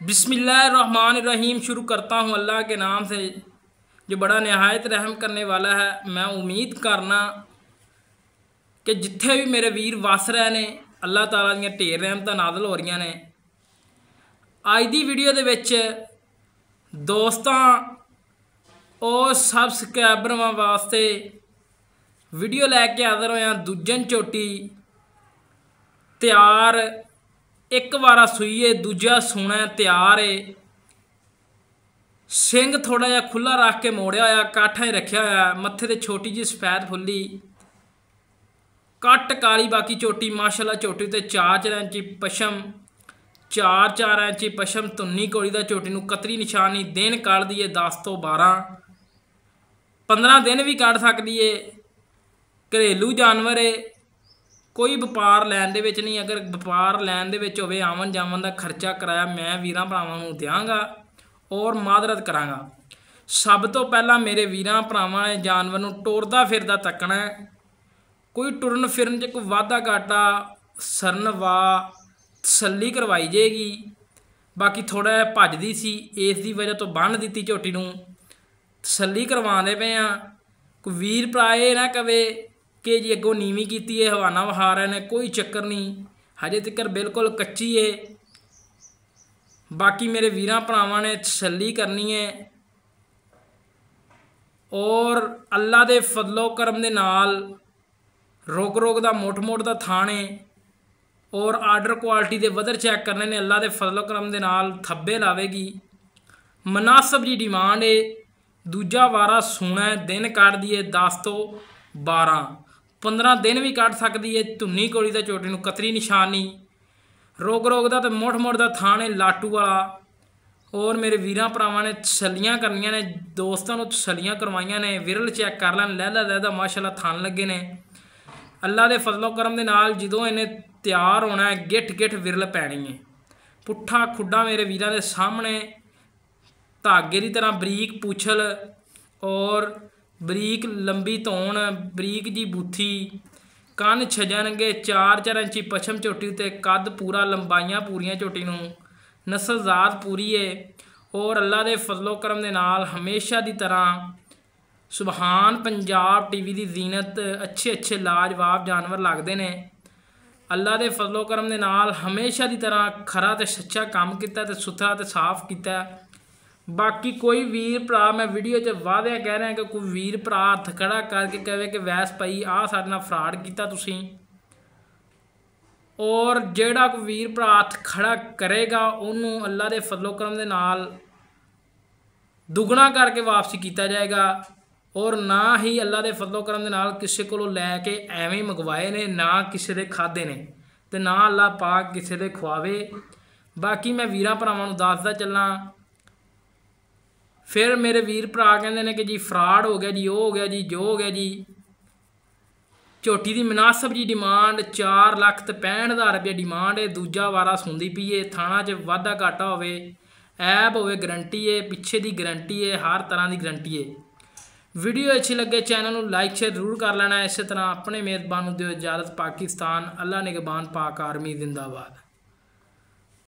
बिस्मिल्लाहिर्रहमानिर्रहीम। शुरू करता हूँ अल्लाह के नाम से जो बड़ा नहायत रहम करने वाला है। मैं उम्मीद करना कि जिथे भी मेरे वीर वस रहे ने अल्लाह ताला दी ढेर रहमतां नाज़िल हो रही ने। अज दी वीडियो दे विच दोस्तां और सबसक्राइबरां वास्ते वीडियो लैके हाज़र होया। दूजन झोटी तैयार, एक वारा सूईए दूजा सूना तैयार है। सिंग थोड़ा जिहा खुला रख के मोड़िया होया, काठा रखा होया, मत्थे ते छोटी जी सफैद फुल्ली, कट काली बाकी झोटी माशाअल्लाह। झोटी ते 4 इंची पशम, 4 इंची पशम, धुन्नी कोड़ी दा झोटी नूं कतरी निशानी। दिन कढ़ दी है 10 तो 12, 15 दिन भी कढ़ सकती है। घरेलू जानवर है, कोई व्यापार लैन दे विच नहीं। अगर व्यापार लैन दे विच होवे आवन जावन दा खर्चा कराया मैं वीरां भरावां नूं देवांगा और मादरत करांगा। सब तो पहला मेरे वीरां भरावां ने जानवर नूं टुरदा फिरदा तकना है। कोई टुरन फिरन च कोई वाधा घाटा सरन वा तसल्ली करवाई जाएगी। बाकी थोड़ा जिहा भजदी सी, इस दी वजह तो बन दित्ती झोटी नूं, तसल्ली करवाने पे आ। कोई वीर भरा ये ना कवे कि जी अगों नीवी की है हवाना वहा रहे ने, कोई चक्कर नहीं, हजे तक बिल्कुल कच्ची है। बाकी मेरे वीरां भरावां ने तसल्ली करनी है और अल्लाह दे फजलो करम दे नाल रोक रोक दा मुठ मुठ दा थाने और आर्डर क्वालिटी दे वधर चैक करने ने। अल्लाह दे फजलो करम दे नाल थब्बे लावेगी। मुनासिब जी डिमांड है। दूजा वारा सूना है, दिन कढ़ दी है 10 तो 12, 15 दिन भी कढ़ सकती है। धुन्नी कोड़ी दा झोटी नूं कतरी निशानी, रोक रोक दा ते मुठ मुठ दा थाने लाटू वाला। और मेरे वीरां भरावां ने तसल्लियां करनियां ने, दोस्तां नूं तसल्लियां करवाइयां ने। विरल चैक कर लैन, लैला लैदा माशाअल्लाह थान लगे ने। अल्लाह दे फजलो करम दे नाल जदों इन्हें तैयार होना है गिठ गिठ विरल पैनी है। पुट्ठा खुड्डा मेरे वीरां दे सामने, धागे की तरह बरीक पूछल और बरीक लंबी धौन, बरीक जी बूथी, कन छजणगे, 4 इंची पछम झोटी उत्ते, कद पूरा, लंबाइयां पूरियां झोटी नूं, नस्लजात पूरी है। और अल्लाह दे फजलो करम दे नाल हमेशा की तरह सुबहान पंजाब टीवी की जीनत अच्छे अच्छे लाजवाब जानवर लगते हैं। अल्लाह दे फजलो करम दे नाल हमेशा की तरह खरा तो सच्चा काम किया ते सुथरा तो साफ किया। बाकी कोई वीर भरा, मैं वीडियो च वादे कह रहा कि कोई वीर भरा हथ खड़ा करके कहे कि वैस भाई आ साडे नाल फ्रॉड किया तुसीं, और जेड़ा कोई वीर भरा हथ खड़ा करेगा उन्होंने अल्लाह दे फजलो करम दे नाल दुगना करके वापसी किया जाएगा। और ना ही अल्लाह दे फजलो करम दे नाल किसी कोलों लैके एवें मंगवाए ने, ना किसी दे खाधे ने, ते ना अल्लाह पाक किसी दे खुआवे। बाकी मैं वीरां भरावां नूं दसदा चलना, फिर मेरे वीर भरा कहते हैं कि जी फ्रॉड हो गया जी, वो हो गया जी, जो हो गया जी। झोटी की मुनासिब जी डिमांड 4,65,000 रुपये डिमांड है। दूजा वारा सूंदी पई है, थाना च वाधा घाटा होवे, ऐब होवे गारंटी है, पिछे की गारंटी है, हर तरह की गारंटी है। वीडियो अच्छी लगे चैनल को लाइक शेयर जरूर कर लेना। इस तरह अपने मेज़बान दिओ इजाज़त। पाकिस्तान अल्लाह निगहबान, पाक आर्मी जिंदाबाद।